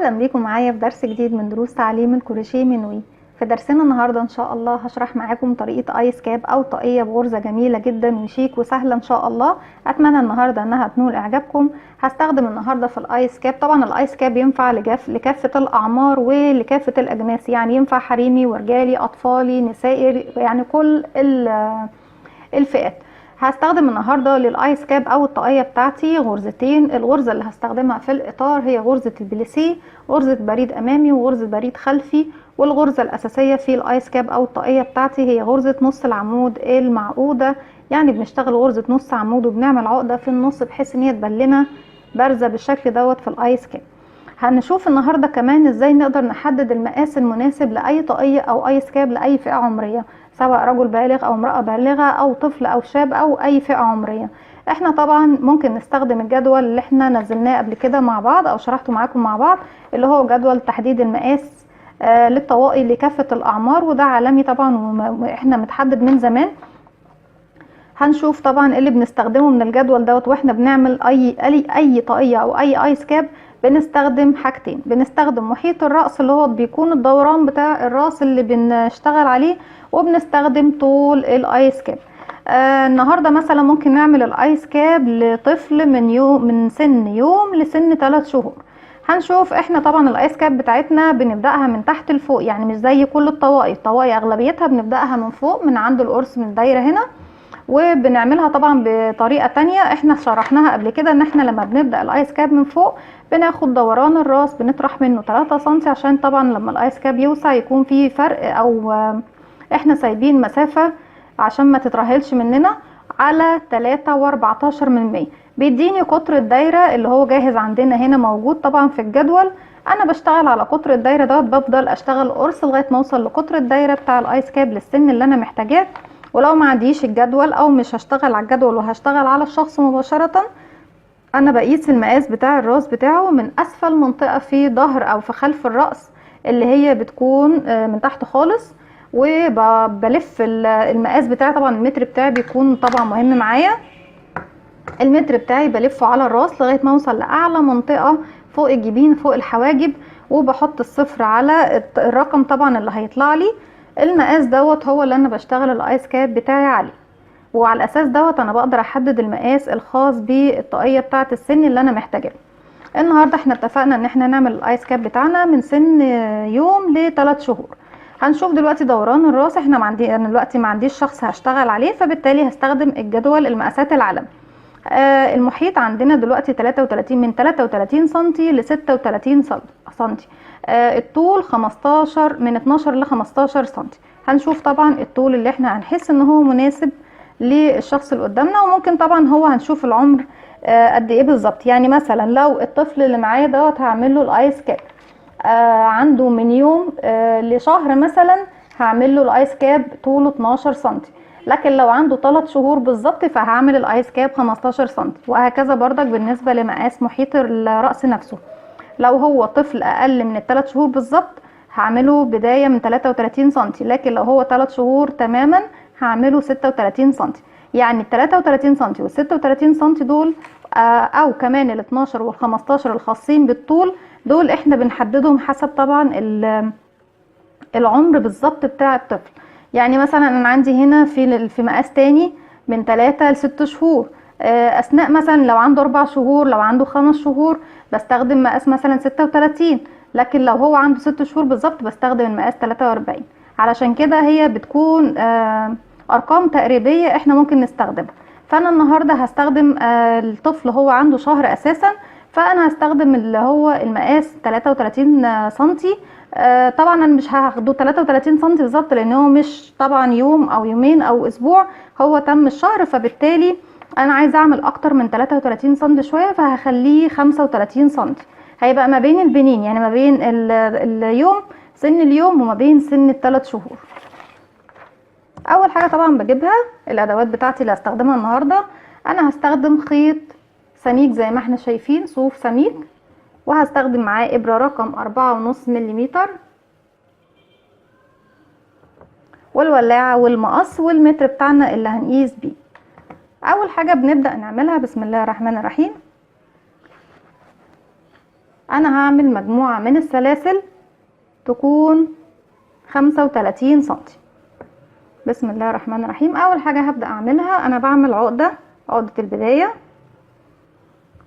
اهلا بيكم معايا في درس جديد من دروس تعليم الكروشيه من وي. في درسنا النهارده ان شاء الله هشرح معاكم طريقه ايس كاب او طاقيه بغرزه جميله جدا وشيك وسهله ان شاء الله. اتمنى النهارده انها تنول اعجابكم. هستخدم النهارده في الايس كاب، طبعا الايس كاب ينفع لكافه الاعمار ولكافه الاجناس، يعني ينفع حريمي ورجالي اطفالي نسائي، يعني كل الفئات. هستخدم النهارده للايس كاب او الطاقيه بتاعتي غرزتين. الغرزه اللي هستخدمها في الاطار هي غرزه البليسيه، غرزه بريد امامي وغرزه بريد خلفي. والغرزه الاساسيه في الايس كاب او الطاقيه بتاعتي هي غرزه نص العمود المعقوده، يعني بنشتغل غرزه نص عمود وبنعمل عقده في النص بحيث ان هي تبان لنا بارزه بالشكل دوت في الايس كاب. هنشوف النهارده كمان ازاي نقدر نحدد المقاس المناسب لاي طاقيه او ايس كاب لاي فئه عمريه، سواء رجل بالغ او امرأة بالغة او طفل او شاب او اي فئة عمرية. احنا طبعا ممكن نستخدم الجدول اللي احنا نزلناه قبل كده مع بعض او شرحته معاكم مع بعض، اللي هو جدول تحديد المقاس للطواقي لكافة الاعمار، وده عالمي طبعا واحنا متحدد من زمان. هنشوف طبعا اللي بنستخدمه من الجدول دوت واحنا بنعمل اي طاقية او اي ايس كاب. بنستخدم حاجتين، بنستخدم محيط الرأس اللي هو بيكون الدوران بتاع الرأس اللي بنشتغل عليه، وبنستخدم طول الايس كاب. النهارده مثلا ممكن نعمل الايس كاب لطفل من سن يوم لسن 3 شهور. هنشوف احنا طبعا الايس كاب بتاعتنا بنبداها من تحت لفوق، يعني مش زي كل الطواقي اغلبيتها بنبداها من فوق من عند القرص من الدايره هنا، وبنعملها طبعا بطريقه تانية احنا شرحناها قبل كده، ان احنا لما بنبدا الايس كاب من فوق بناخد دوران الراس بنطرح منه 3 سم، عشان طبعا لما الايس كاب يوسع يكون في فرق، او احنا سايبين مسافه عشان ما تترهلش مننا على 3.14 بيديني قطر الدايره اللي هو جاهز عندنا هنا موجود طبعا في الجدول. انا بشتغل على قطر الدايره دوت، بفضل اشتغل قرص لغايه ما اوصل لقطر الدايره بتاع الايس كاب للسن اللي انا محتاجاه. ولو ما عنديش الجدول او مش هشتغل على الجدول وهشتغل على الشخص مباشره، انا بقيس المقاس بتاع الراس بتاعه من اسفل منطقه في ظهر او في خلف الراس اللي هي بتكون من تحت خالص، وبلف المقاس بتاعي. طبعا المتر بتاعي بيكون طبعا مهم معايا، المتر بتاعي بلفه على الراس لغايه ما اوصل لاعلى منطقه فوق الجبين فوق الحواجب، وبحط الصفر على الرقم طبعا اللي هيطلع لي. المقاس دوت هو اللي انا بشتغل الايس كاب بتاعي عليه، وعلى الاساس دوت انا بقدر احدد المقاس الخاص بالطاقيه بتاعه السن اللي انا محتاجاه. النهارده احنا اتفقنا ان احنا نعمل الايس كاب بتاعنا من سن يوم ل3 شهور. هنشوف دلوقتي دوران الراس. انا دلوقتي ما عنديش شخص هشتغل عليه، فبالتالي هستخدم الجدول المقاسات العالمي. المحيط عندنا دلوقتي 33 من 33 سنتي ل 36 سنتي. الطول 15 من 12 ل 15 سنتي. هنشوف طبعا الطول اللي احنا هنحس ان هو مناسب للشخص اللي قدامنا، وممكن طبعا هو هنشوف العمر قد ايه بالظبط. يعني مثلا لو الطفل اللي معايا دوت هعمل له الايس كاب عنده من يوم لشهر مثلا، هعمل له الايس كاب طوله 12 سنتي. لكن لو عنده 3 شهور بالظبط فهعمل الايس كاب 15 سنتي، وهكذا بردك بالنسبه لمقاس محيط الراس نفسه. لو هو طفل اقل من 3 شهور بالظبط هعمله بدايه من 33 سنتي، لكن لو هو 3 شهور تماما هعمله 36 سنتي. يعني ال 33 سنتي وال 36 سنتي دول او كمان ال 12 وال 15 الخاصين بالطول، دول احنا بنحددهم حسب طبعا العمر بالظبط بتاع الطفل. يعني مثلا انا عندي هنا في مقاس تاني من 3 ل 6 شهور. اثناء مثلا لو عنده 4 شهور، لو عنده 5 شهور بستخدم مقاس مثلا 36، لكن لو هو عنده 6 شهور بالظبط بستخدم المقاس 43. علشان كده هي بتكون ارقام تقريبيه احنا ممكن نستخدمها. فانا النهارده هستخدم الطفل هو عنده شهر اساسا، فانا هستخدم اللي هو المقاس 33 سنتي. طبعا انا مش هاخده 33 سنتي بالظبط، لان هو مش طبعا يوم او يومين او اسبوع، هو تم الشهر، فبالتالي انا عايزه اعمل اكتر من 33 سنتي شويه، فهخليه 35 سنتي. هيبقى ما بين البنين، يعني ما بين اليوم سن اليوم وما بين سن ال3 شهور. اول حاجه طبعا بجيبها الادوات بتاعتي اللي هستخدمها النهارده. انا هستخدم خيط سميك زي ما احنا شايفين، صوف سميك، وهستخدم معاه ابره رقم 4.5 ملم، والولاعه والمقص والمتر بتاعنا اللي هنقيس بيه. اول حاجه بنبدا نعملها بسم الله الرحمن الرحيم. انا هعمل مجموعة من السلاسل تكون 35 سنتي. بسم الله الرحمن الرحيم. اول حاجة هبدأ اعملها انا بعمل عقدة البداية،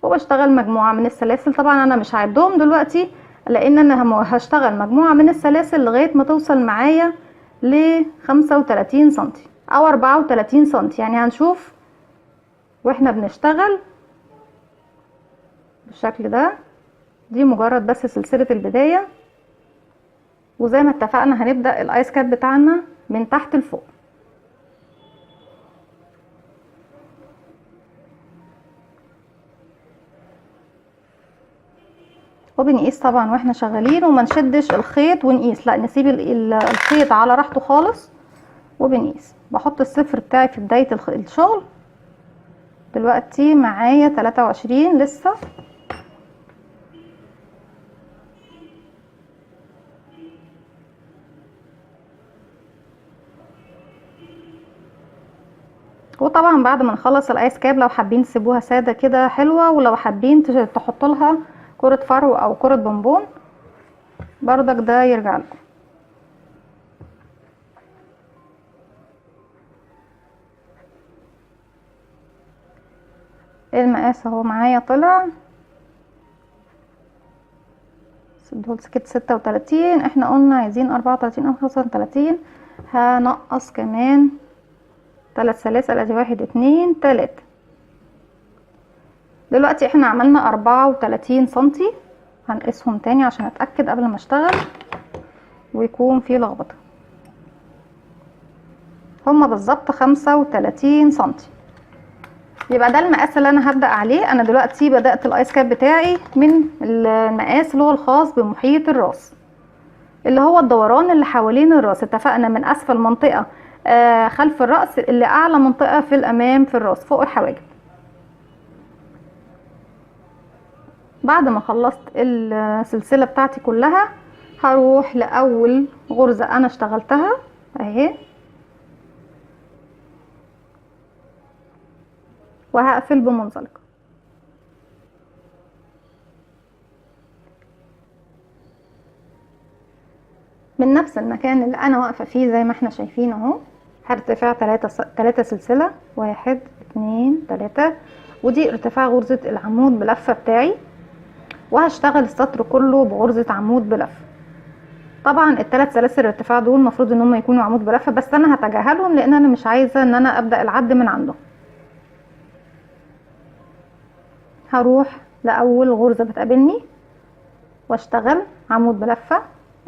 وبشتغل مجموعة من السلاسل. طبعا انا مش هعدهم دلوقتي لان انا هشتغل مجموعة من السلاسل لغاية ما توصل معايا ل 35 سنتي او 34 سنتي، يعني هنشوف واحنا بنشتغل بالشكل ده. دي مجرد بس سلسلة البداية، وزي ما اتفقنا هنبدأ الايس كاب بتاعنا من تحت لفوق. وبنقيس طبعا واحنا شغالين، وما نشدش الخيط ونقيس، لا نسيب الخيط على راحته خالص وبنقيس. بحط الصفر بتاعي في بداية الشغل. دلوقتي معايا 23 لسه. وطبعا بعد ما نخلص الايس كاب لو حابين تسيبوها ساده كده حلوه، ولو حابين تحطوا لها كرة فرو او كرة بونبون بردك ده يرجع لكم. المقاس اهو معايا طلع دول سكت 36، احنا قلنا عايزين 34 او 35. هنقص كمان 3 سلاسل، ادي 1 2 3. دلوقتي احنا عملنا 34 سنتي، هنقيسهم تاني عشان اتأكد قبل ما اشتغل ويكون في لخبطة. هما بالظبط 35 سنتي، يبقى ده المقاس اللي انا هبدأ عليه. انا دلوقتي بدأت الايس كاب بتاعي من المقاس اللي هو الخاص بمحيط الراس، اللي هو الدوران اللي حوالين الراس. اتفقنا من اسفل منطقة خلف الرأس اللي اعلى منطقة في الامام في الراس فوق الحواجب. بعد ما خلصت السلسلة بتاعتي كلها هروح لأول غرزة أنا اشتغلتها اهي، وهقفل بمنزلقة. من نفس المكان اللي أنا واقفة فيه زي ما احنا شايفين اهو، هرتفع 3 سلسلة 1 2 3، ودي ارتفاع غرزة العمود بلفة بتاعي، وهشتغل السطر كله بغرزة عمود بلفة. طبعا ال3 سلاسل الارتفاع دول المفروض ان هم يكونوا عمود بلفة، بس انا هتجاهلهم لان انا مش عايزة ان انا ابدأ العد من عندهم. هروح لاول غرزة بتقابلني واشتغل عمود بلفة،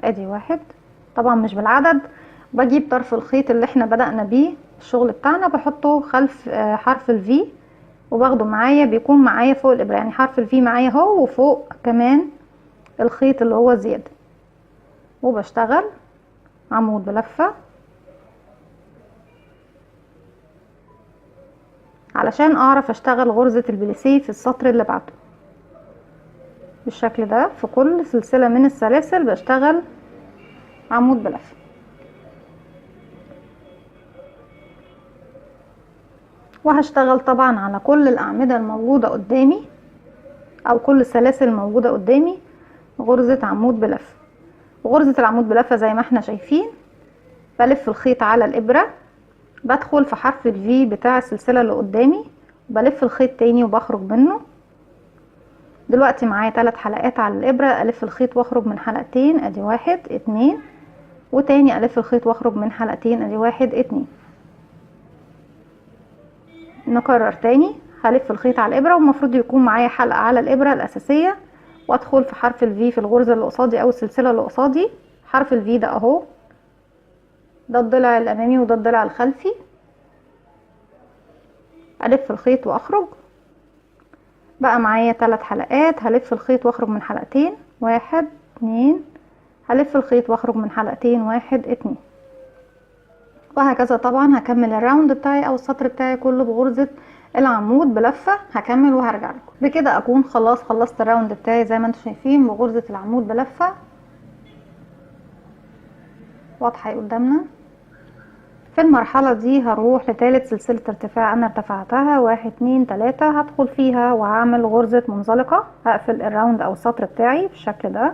ادي 1. طبعا مش بالعدد، بجيب طرف الخيط اللي احنا بدأنا بيه الشغل بتاعنا بحطه خلف حرف الفي، وباخده معايا بيكون معايا فوق الابرة، يعني حرف الفي معايا اهو وفوق كمان الخيط اللي هو زيادة، وبشتغل عمود بلفة علشان اعرف اشتغل غرزة البليسيه في السطر اللي بعده. بالشكل ده في كل سلسلة من السلاسل بشتغل عمود بلفة. وهشتغل طبعا على كل الاعمدة الموجودة قدامي او كل السلاسل الموجودة قدامي غرزة عمود بلفة. وغرزة العمود بلفة زي ما احنا شايفين بلف الخيط على الابرة، بدخل في حرف الفي بتاع السلسلة اللي قدامي، بلف الخيط تاني وبخرج منه. دلوقتي معايا 3 حلقات على الابرة، الف الخيط واخرج من حلقتين، ادي 1 2، وتاني الف الخيط واخرج من حلقتين، ادي 1 2. نكرر تاني، هلف الخيط على الابرة والمفروض يكون معايا حلقة على الابرة الاساسية، وادخل في حرف الفي في الغرزة اللي قصادي او السلسلة اللي قصادي. حرف الفي ده اهو، ده الضلع الامامي وده الضلع الخلفي. الف الخيط واخرج، بقى معايا 3 حلقات، هلف الخيط واخرج من حلقتين، 1 2، هلف الخيط واخرج من حلقتين، 1 2، وهكذا. طبعا هكمل الراوند بتاعي او السطر بتاعي كله بغرزة العمود بلفة. هكمل وهرجع لكم. بكده اكون خلاص خلصت الراوند بتاعي زي ما انتم شايفين بغرزة العمود بلفة، واضحة قدامنا. في المرحلة دي هروح لثالث سلسلة ارتفاع انا ارتفعتها، 1 2 3، هدخل فيها وهعمل غرزة منزلقة، هقفل الراوند او السطر بتاعي بالشكل ده،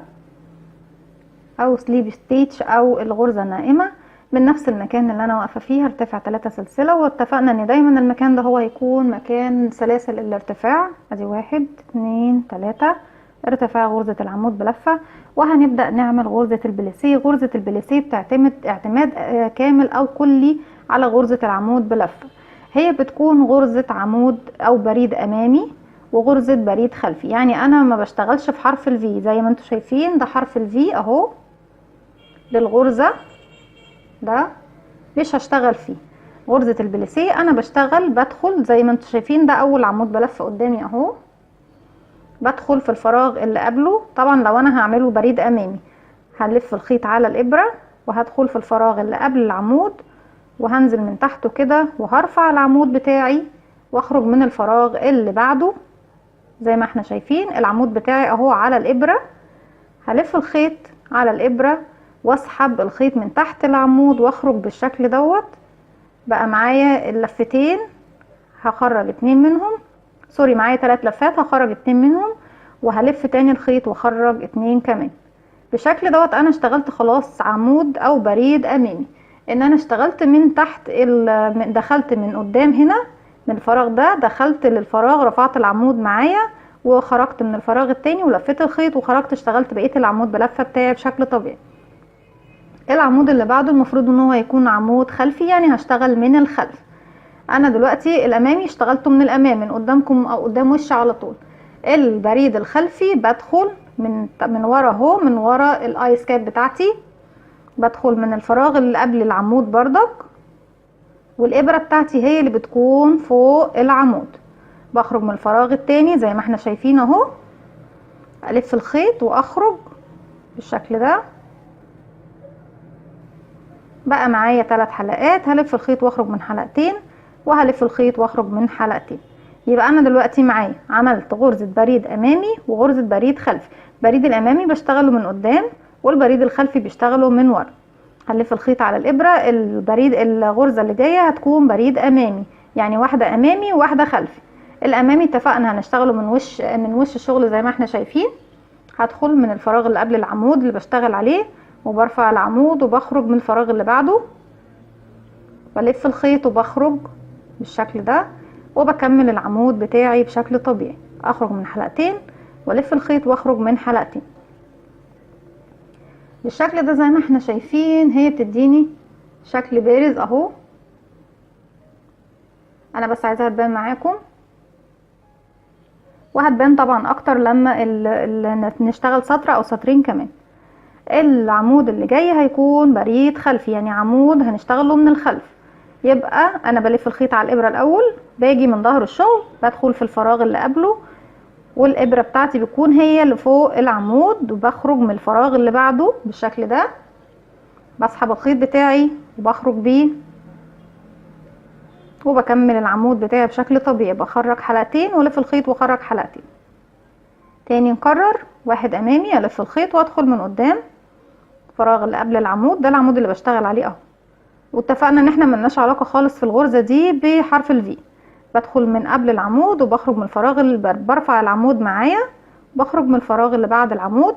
او سليب ستيتش او الغرزة النائمة. من نفس المكان اللي انا واقفة فيه هرتفع 3 سلسلة، واتفقنا ان دايما المكان ده هو هيكون مكان سلاسل الارتفاع. ادي 1 2 3 ارتفاع غرزة العمود بلفة، وهنبدأ نعمل غرزة البليسيه. غرزة البليسيه بتعتمد اعتماد كامل او كلي على غرزة العمود بلفة. هي بتكون غرزة عمود او بريد امامي وغرزة بريد خلفي. يعني انا ما بشتغلش في حرف الفي زي ما انتم شايفين، ده حرف الفي اهو للغرزة ده، مش هشتغل فيه. غرزة البليسيه انا بشتغل بدخل زي ما انتم شايفين، ده اول عمود بلفة قدامي اهو، بدخل في الفراغ اللي قبله. طبعا لو انا هعمله بريد امامي هلف الخيط على الابرة وهدخل في الفراغ اللي قبل العمود، وهنزل من تحته كده وهرفع العمود بتاعي واخرج من الفراغ اللي بعده. زي ما احنا شايفين العمود بتاعي اهو على الابرة، هلف الخيط على الابرة واسحب الخيط من تحت العمود واخرج بالشكل دوت. بقى معايا اللفتين، هخرج 2 منهم، سوري معايا 3 لفات، هخرج 2 منهم وهلف تاني الخيط واخرج 2 كمان. بالشكل دوت انا اشتغلت خلاص عمود او بريد امامي. ان انا اشتغلت من تحت دخلت من قدام هنا من الفراغ ده، دخلت للفراغ رفعت العمود معايا وخرجت من الفراغ التاني ولفيت الخيط وخرجت، اشتغلت بقية العمود بلفة بتاعي بشكل طبيعي. العمود اللي بعده المفروض ان هو يكون عمود خلفي، يعني هشتغل من الخلف. انا دلوقتي الامامي اشتغلته من الامام من قدامكم او قدام وشي على طول. البريد الخلفي بدخل من ورا اهو، من ورا الايس كاب بتاعتي، بدخل من الفراغ اللي قبل العمود بردك، والابرة بتاعتي هي اللي بتكون فوق العمود. بخرج من الفراغ التاني زي ما احنا شايفين اهو، الف الخيط واخرج بالشكل ده. بقى معايا 3 حلقات، هلف الخيط واخرج من حلقتين وهلف الخيط واخرج من حلقتين. يبقى انا دلوقتي معايا عملت غرزة بريد امامي وغرزة بريد خلفي. بريد الامامي بشتغله من قدام والبريد الخلفي بشتغله من ورا. هلف الخيط على الابرة. الغرزة اللي جاية هتكون بريد امامي، يعني واحدة امامي وواحدة خلفي. الامامي اتفقنا هنشتغله من وش الشغل زي ما احنا شايفين. هدخل من الفراغ اللي قبل العمود اللي بشتغل عليه وبرفع العمود وبخرج من الفراغ اللي بعده، بلف الخيط وبخرج بالشكل ده وبكمل العمود بتاعي بشكل طبيعي. اخرج من حلقتين والف الخيط واخرج من حلقتين بالشكل ده زي ما احنا شايفين. هي بتديني شكل بارز اهو، انا بس عايزاها تبان معاكم، وهتبان طبعا اكتر لما نشتغل سطر او سطرين كمان. العمود اللي جاي هيكون بريد خلفي، يعني عمود هنشتغله من الخلف. يبقى انا بلف الخيط على الابرة الاول، باجي من ظهر الشغل بدخل في الفراغ اللي قبله، والابرة بتاعتي بتكون هي اللي فوق العمود، وبخرج من الفراغ اللي بعده بالشكل ده. بسحب الخيط بتاعي وبخرج بيه وبكمل العمود بتاعي بشكل طبيعي. بخرج حلقتين والف الخيط واخرج حلقتين تاني. نكرر، واحد امامي الف الخيط وادخل من قدام الفراغ اللي قبل العمود، ده العمود اللي بشتغل عليه اهو. واتفقنا ان احنا ملناش علاقة خالص في الغرزة دي بحرف الفي. بدخل من قبل العمود وبخرج من الفراغ اللي برفع العمود معايا، بخرج من الفراغ اللي بعد العمود،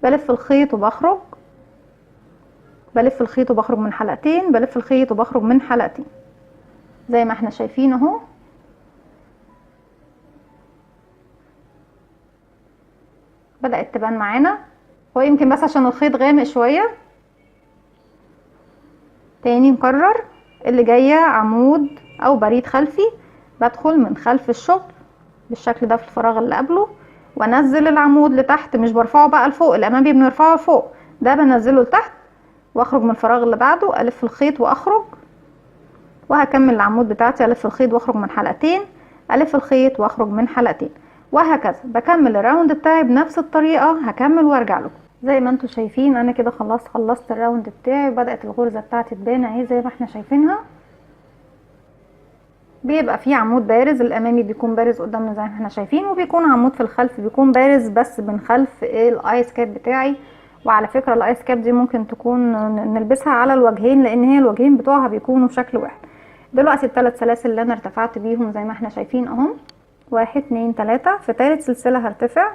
بلف الخيط وبخرج، بلف الخيط وبخرج من حلقتين، بلف الخيط وبخرج من حلقتين زي ما احنا شايفين اهو. بدأت تبان معانا، هو يمكن بس عشان الخيط غامق شوية. تاني نكرر، اللي جاية عمود او بريد خلفي، بدخل من خلف الشغل بالشكل ده في الفراغ اللي قبله وانزل العمود لتحت، مش برفعه بقى لفوق، الامامي بنرفعه لفوق، ده بنزله لتحت واخرج من الفراغ اللي بعده، الف الخيط واخرج، وهكمل العمود بتاعتي الف الخيط واخرج من حلقتين، الف الخيط واخرج من حلقتين، وهكذا بكمل الراوند بتاعي بنفس الطريقة. هكمل وارجع لكم. زي ما انتم شايفين انا كده خلصت الراوند بتاعي، وبدأت الغرزة بتاعتي تبان اهي زي ما احنا شايفينها. بيبقى فيه عمود بارز، الامامي بيكون بارز قدامنا زي ما احنا شايفين، وبيكون عمود في الخلف بيكون بارز بس من خلف الايس كاب بتاعي، وعلى فكرة الايس كاب دي ممكن تكون نلبسها على الوجهين، لان هي الوجهين بتوعها بيكونوا بشكل واحد. دلوقتي الثلاث سلاسل اللي انا ارتفعت بيهم زي ما احنا شايفين اهم، 1 2 3. في ثالث سلسلة هرتفع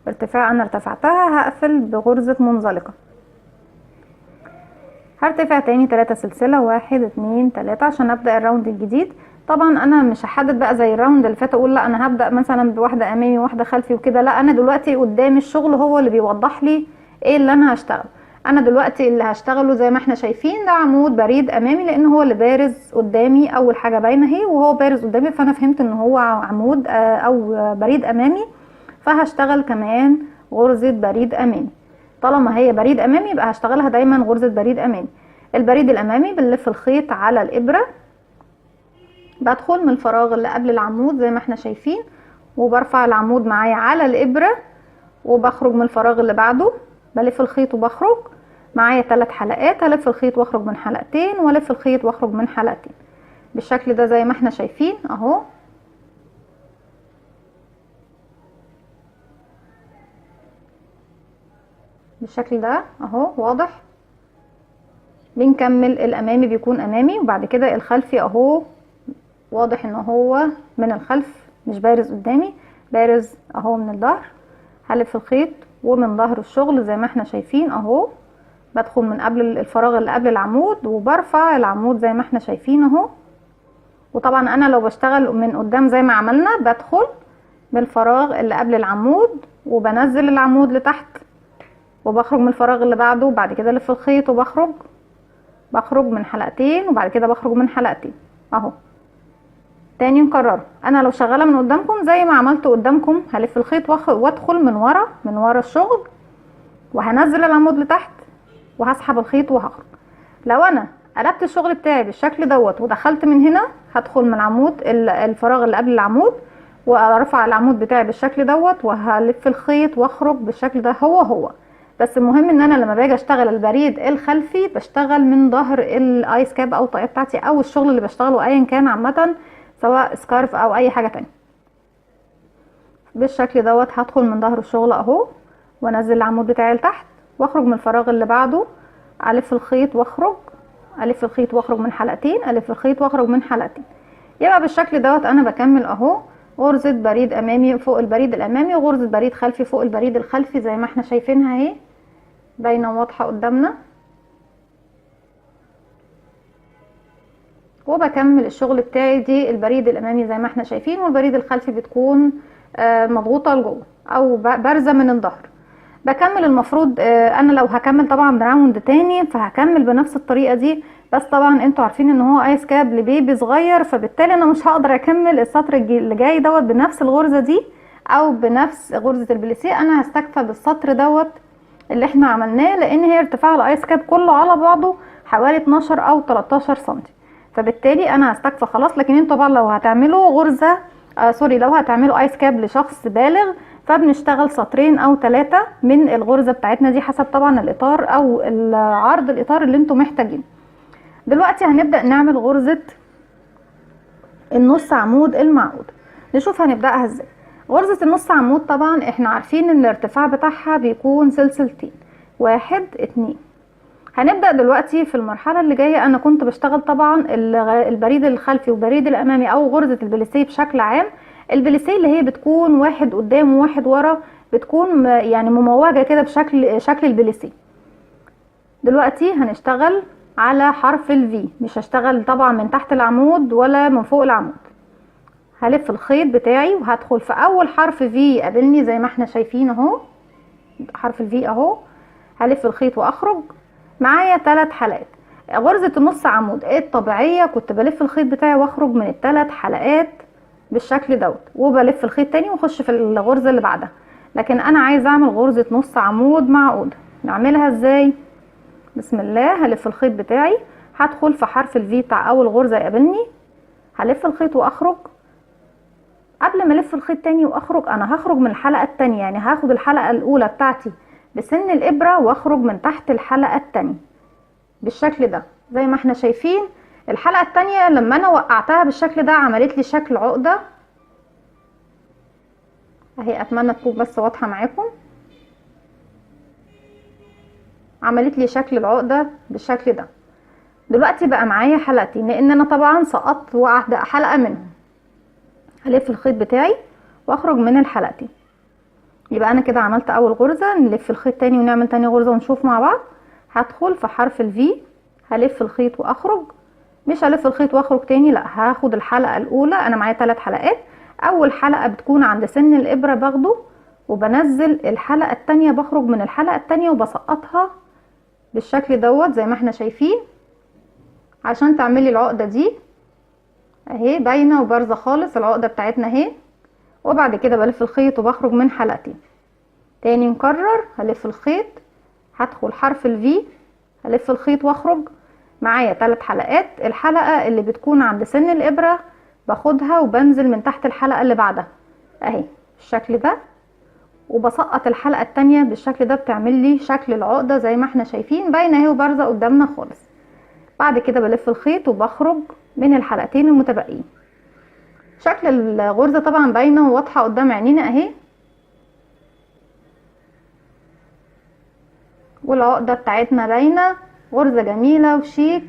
ارتفاع انا ارتفعتها، هقفل بغرزة منزلقة، هرتفع تاني 3 سلسلة 1 2 3 عشان ابدأ الراوند الجديد. طبعا انا مش هحدد بقى زي الراوند اللي فات اقول لا انا هبدأ مثلا بواحدة امامي وواحدة خلفي وكده، لا انا دلوقتي قدامي الشغل هو اللي بيوضح لي ايه اللي انا هشتغل. انا دلوقتي اللي هشتغله زي ما احنا شايفين ده عمود بريد امامي، لان هو اللي بارز قدامي، اول حاجة باينة اهي وهو بارز قدامي، فانا فهمت ان هو عمود او بريد امامي، فهشتغل كمان غرزة بريد امامي. طالما هي بريد امامي يبقى هشتغلها دايما غرزة بريد امامي. البريد الامامي بنلف الخيط على الابرة، بدخل من الفراغ اللي قبل العمود زي ما احنا شايفين، وبرفع العمود معايا على الابرة، وبخرج من الفراغ اللي بعده، بلف الخيط وبخرج معايا 3 حلقات، هلف الخيط واخرج من حلقتين، والف الخيط واخرج من حلقتين بالشكل ده زي ما احنا شايفين اهو. بالشكل ده اهو واضح. بنكمل الامامي بيكون امامي، وبعد كده الخلفي اهو واضح ان هو من الخلف مش بارز قدامي، بارز اهو من الظهر. هلف الخيط ومن ظهر الشغل زي ما احنا شايفين اهو، بدخل من قبل الفراغ اللي قبل العمود وبرفع العمود زي ما احنا شايفين اهو. وطبعا انا لو بشتغل من قدام زي ما عملنا بدخل بالفراغ اللي قبل العمود وبنزل العمود لتحت، وبخرج من الفراغ اللي بعده، وبعد كده الف الخيط بخرج من حلقتين، وبعد كده بخرج من حلقتين اهو. تاني نكرره، انا لو شغاله من قدامكم زي ما عملت قدامكم هلف الخيط وادخل من ورا الشغل، وهنزل العمود لتحت وهسحب الخيط وهخرج. لو انا قلبت الشغل بتاعي بالشكل دوت ودخلت من هنا، هدخل من العمود الفراغ اللي قبل العمود وارفع العمود بتاعي بالشكل دوت، وهلف الخيط واخرج بالشكل ده هو. بس المهم ان انا لما باجي اشتغل البريد الخلفي بشتغل من ظهر الايس كاب او الطاقية بتاعتي او الشغل اللي بشتغله ايا كان عامه، سواء سكارف او اي حاجه تانية. بالشكل دوت هدخل من ظهر الشغل اهو، وانزل العمود بتاعي لتحت، واخرج من الفراغ اللي بعده، الف الخيط واخرج، الف الخيط واخرج من حلقتين، الف الخيط واخرج من حلقتين. يبقى بالشكل دوت انا بكمل اهو غرزه بريد امامي فوق البريد الامامي، وغرزه بريد خلفي فوق البريد الخلفي زي ما احنا شايفينها اهي باينه واضحه قدامنا. وبكمل الشغل بتاعي دي البريد الامامي زي ما احنا شايفين، والبريد الخلفي بتكون مضغوطه لجوه او بارزه من الظهر. بكمل المفروض انا لو هكمل طبعا راوند تاني فهكمل بنفس الطريقه دي، بس طبعا انتوا عارفين ان هو ايس كاب لبيبي صغير، فبالتالي انا مش هقدر اكمل السطر اللي جاي دوت بنفس الغرزه دي او بنفس غرزه البليسيه. انا هستكفى بالسطر دوت اللي احنا عملناه، لان هي ارتفاع الايس كاب كله على بعضه حوالي 12 او 13 سنتي، فبالتالي انا هستكفى خلاص. لكن انتوا طبعا لو هتعملوا غرزه لو هتعملوا ايس كاب لشخص بالغ فبنشتغل سطرين او 3 من الغرزه بتاعتنا دي حسب طبعا الاطار او عرض الاطار اللي انتوا محتاجينه. دلوقتي هنبدا نعمل غرزه النص عمود المعقود، نشوف هنبداها ازاي. غرزه النص عمود طبعا احنا عارفين ان الارتفاع بتاعها بيكون سلسلتين 1 2. هنبدأ دلوقتي في المرحلة اللي جاية. انا كنت بشتغل طبعا البريد الخلفي والبريد الامامي او غرزة البليسيه بشكل عام. البليسيه اللي هي بتكون واحد قدام وواحد ورا، بتكون يعني مموجة كده شكل البليسيه. دلوقتي هنشتغل على حرف الفي، مش هشتغل طبعا من تحت العمود ولا من فوق العمود. هلف الخيط بتاعي وهدخل في اول حرف في يقابلني زي ما احنا شايفين اهو، حرف الفي اهو. هلف الخيط واخرج معايا 3 حلقات. غرزة النص عمود الطبيعية كنت بلف الخيط بتاعي واخرج من ال3 حلقات بالشكل دوت، وبلف الخيط تاني واخش في الغرزة اللي بعدها. لكن انا عايزه اعمل غرزة نص عمود معقودة، نعملها ازاي؟ بسم الله. هلف الخيط بتاعي، هدخل في حرف الفي بتاع اول غرزة يقابلني، هلف الخيط واخرج. قبل ما الف الخيط تاني واخرج انا هخرج من الحلقة التانية، يعني هاخد الحلقة الاولى بتاعتي بسن الابرة واخرج من تحت الحلقة التانية بالشكل ده زي ما احنا شايفين. الحلقة التانية لما انا وقعتها بالشكل ده عملت لي شكل عقدة اهي، اتمنى تكون بس واضحة معاكم. عملت لي شكل العقدة بالشكل ده. دلوقتي بقى معايا حلقتين، لان انا طبعا سقطت واحدة حلقة منهم. هلف الخيط بتاعي واخرج من الحلقتين. يبقى انا كده عملت اول غرزة، نلف الخيط تاني ونعمل تاني غرزة ونشوف مع بعض. هدخل في حرف الفي، هلف الخيط واخرج. مش هلف الخيط واخرج تاني، لا، هاخد الحلقة الاولى. انا معايا 3 حلقات. اول حلقة بتكون عند سن الابرة باخده وبنزل الحلقة التانية، بخرج من الحلقة التانية وبسقطها بالشكل دوت زي ما احنا شايفين، عشان تعملي العقدة دي اهي باينة وبارزة خالص العقدة بتاعتنا اهي. وبعد كده بلف الخيط وبخرج من حلقتين. تاني نكرر، هلف الخيط، هدخل حرف الفي، هلف الخيط واخرج. معايا 3 حلقات. الحلقة اللي بتكون عند سن الابرة باخدها وبنزل من تحت الحلقة اللي بعدها اهي بالشكل ده، وبسقط الحلقة التانية بالشكل ده، بتعمل لي شكل العقدة زي ما احنا شايفين باينة اهي وبارزة قدامنا خالص. بعد كده بلف الخيط وبخرج من الحلقتين المتبقيين. شكل الغرزة طبعا باينة وواضحة قدام عينينا اهي، والعقدة بتاعتنا باينة. غرزة جميلة وشيك.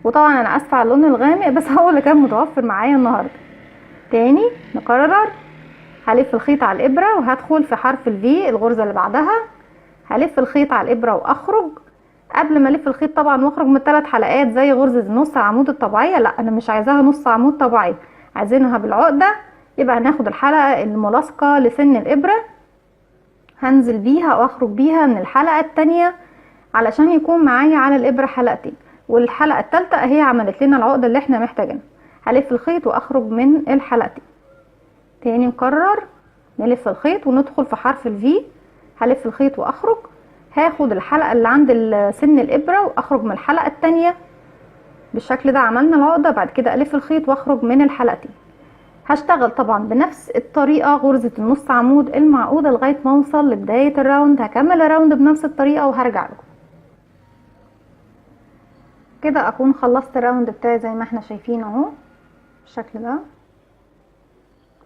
وطبعا انا اسفة على اللون الغامق بس هو اللي كان متوفر معايا النهاردة. تاني نكرر، هلف الخيط على الابرة وهدخل في حرف الفي الغرزة اللي بعدها، هلف الخيط على الابرة واخرج. قبل ما الف الخيط طبعا واخرج من 3 حلقات زي غرزة نص عمود الطبيعية، لا انا مش عايزاها نص عمود طبيعي، عايزينها بالعقدة. يبقى هناخد الحلقة الملاصقة لسن الابرة، هنزل بيها واخرج بيها من الحلقة التانية علشان يكون معايا على الابرة حلقتين، والحلقة التالتة اهي عملت لنا العقدة اللي احنا محتاجينها. هلف الخيط واخرج من الحلقتين. تاني نكرر، نلف الخيط وندخل في حرف الفي، هلف الخيط واخرج. هاخد الحلقة اللي عند سن الابرة واخرج من الحلقة التانية بالشكل ده، عملنا العقدة. بعد كده الف الخيط واخرج من الحلقتين. هشتغل طبعا بنفس الطريقة غرزة النص عمود المعقودة لغاية ما اوصل لبداية الراوند. هكمل الراوند بنفس الطريقة وهرجع لكم. كده اكون خلصت الراوند بتاعي زي ما احنا شايفين اهو بالشكل ده.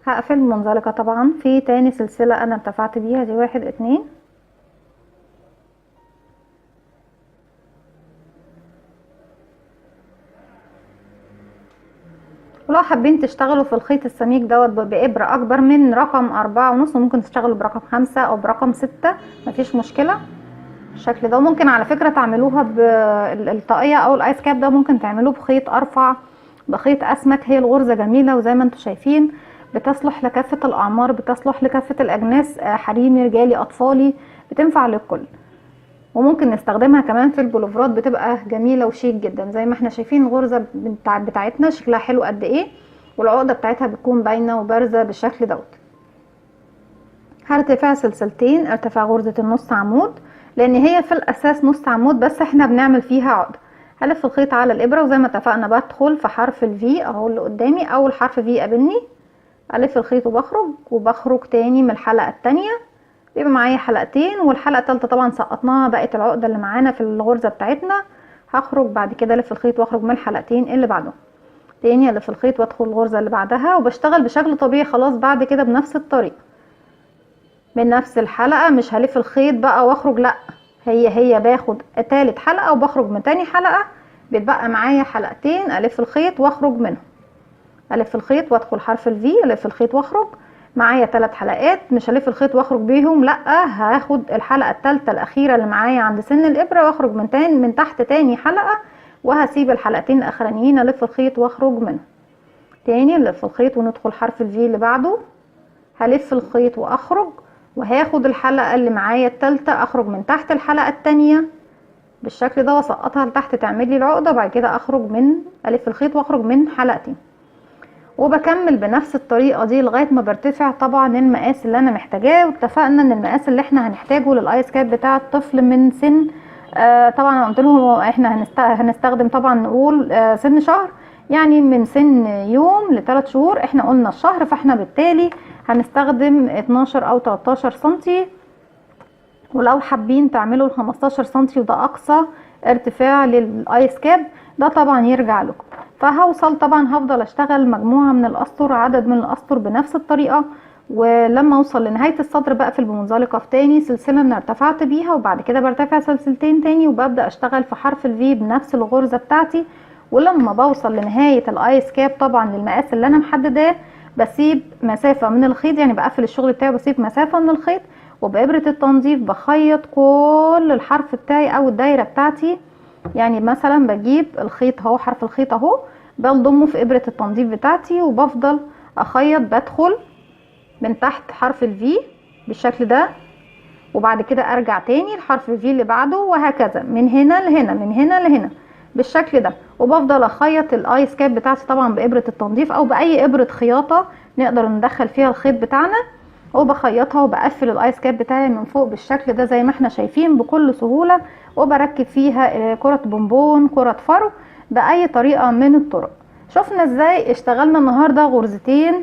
هقفل منزلقة طبعا في تاني سلسلة انا ارتفعت بيها، دي 1 2. ولو حابين تشتغلوا في الخيط السميك دوت بإبرة اكبر من رقم 4.5، ممكن تشتغلوا برقم 5 او برقم 6، مفيش مشكلة بالشكل ده. ممكن على فكرة تعملوها بالطاقية او الايس كاب ده، ممكن تعملوه بخيط ارفع، بخيط اسمك. هي الغرزة جميلة وزي ما انتم شايفين بتصلح لكافة الاعمار، بتصلح لكافة الاجناس، حريمي رجالي اطفالي، بتنفع للكل. وممكن نستخدمها كمان في البلوفرات، بتبقى جميلة وشيك جدا. زي ما احنا شايفين الغرزة بتاعتنا شكلها حلو قد ايه، والعقدة بتاعتها بتكون باينة وبارزة بالشكل دوت. هرتفع سلسلتين، ارتفع غرزة النص عمود لان هي في الاساس نص عمود بس احنا بنعمل فيها عقدة. هلف الخيط على الابرة وزي ما اتفقنا بدخل في حرف الفي اهو اللي قدامي، اول حرف في قابلني، الف الخيط وبخرج تاني من الحلقة التانية. بيبقى معايا حلقتين، والحلقة التالتة طبعا سقطناها، بقت العقدة اللي معانا في الغرزة بتاعتنا. هخرج بعد كده الف الخيط واخرج من الحلقتين اللي بعدهم. تاني الف الخيط وادخل الغرزة اللي بعدها، وبشتغل بشكل طبيعي خلاص بعد كده بنفس الطريقة من نفس الحلقة. مش هلف الخيط بقى واخرج، لا، هي باخد تالت حلقة وبخرج من تاني حلقة، بيتبقى معايا حلقتين الف الخيط واخرج منهم. الف الخيط وادخل حرف الفي، الف الخيط واخرج. معايا 3 حلقات، مش هلف الخيط واخرج بيهم، لا، هاخد الحلقة الثالثة الاخيرة اللي معايا عند سن الابرة واخرج من تحت تاني حلقة، وهسيب الحلقتين الاخرانيين الف الخيط واخرج منهم. تاني نلف الخيط وندخل حرف الفي اللي بعده، هلف الخيط واخرج، وهاخد الحلقة اللي معايا الثالثة اخرج من تحت الحلقة التانية بالشكل ده واسقطها لتحت تعمل لي العقدة. بعد كده اخرج من الف الخيط واخرج من حلقتين، وبكمل بنفس الطريقة دي لغاية ما برتفع طبعا المقاس اللي انا محتاجاه. واتفقنا ان المقاس اللي احنا هنحتاجه للايس كاب بتاع الطفل من سن طبعا انا قلت لهم احنا هنستخدم طبعا نقول سن شهر، يعني من سن يوم ل3 شهور. احنا قلنا الشهر، فاحنا بالتالي هنستخدم 12 او 13 سنتي. ولو حابين تعملوا 15 سنتي وده اقصى ارتفاع للايس كاب، ده طبعا يرجع لكم. فهوصل طبعا هفضل اشتغل مجموعة من الاسطر، عدد من الاسطر بنفس الطريقة، ولما اوصل لنهايه السطر بقفل بمنزلقه تاني سلسله انا ارتفعت بيها، وبعد كده برتفع سلسلتين تاني وببدا اشتغل في حرف الفي بنفس الغرزه بتاعتي. ولما بوصل لنهايه الايس كاب طبعا للمقاس اللي انا محدداه بسيب مسافه من الخيط، يعني بقفل الشغل بتاعي بسيب مسافه من الخيط، وبابره التنظيف بخيط كل الحرف بتاعي او الدايره بتاعتي. يعني مثلا بجيب الخيط اهو، حرف الخيط اهو، بضمه في ابره التنظيف بتاعتي وبفضل اخيط، بدخل من تحت حرف الفي بالشكل ده، وبعد كده ارجع تاني لحرف الفي اللي بعده، وهكذا من هنا لهنا من هنا لهنا بالشكل ده. وبفضل اخيط الايس كاب بتاعتي طبعا بابره التنظيف او باي ابره خياطه نقدر ندخل فيها الخيط بتاعنا، وبخيطها وبقفل الايس كاب بتاعي من فوق بالشكل ده زي ما احنا شايفين بكل سهوله. وبركب فيها كرة بونبون، كرة فرو، باي طريقه من الطرق. شفنا ازاي اشتغلنا النهارده غرزتين،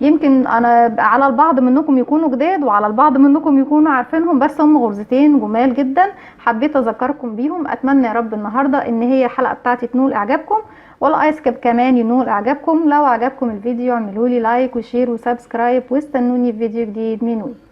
يمكن انا على البعض منكم يكونوا جداد وعلى البعض منكم يكونوا عارفينهم، بس هم غرزتين جمال جدا حبيت اذكركم بيهم. اتمنى يا رب النهارده ان هي الحلقه بتاعتي تنول اعجابكم، والايس كاب كمان ينول اعجابكم. لو عجبكم الفيديو اعملوا لي لايك وشير وسبسكرايب، واستنوني في فيديو جديد من وي.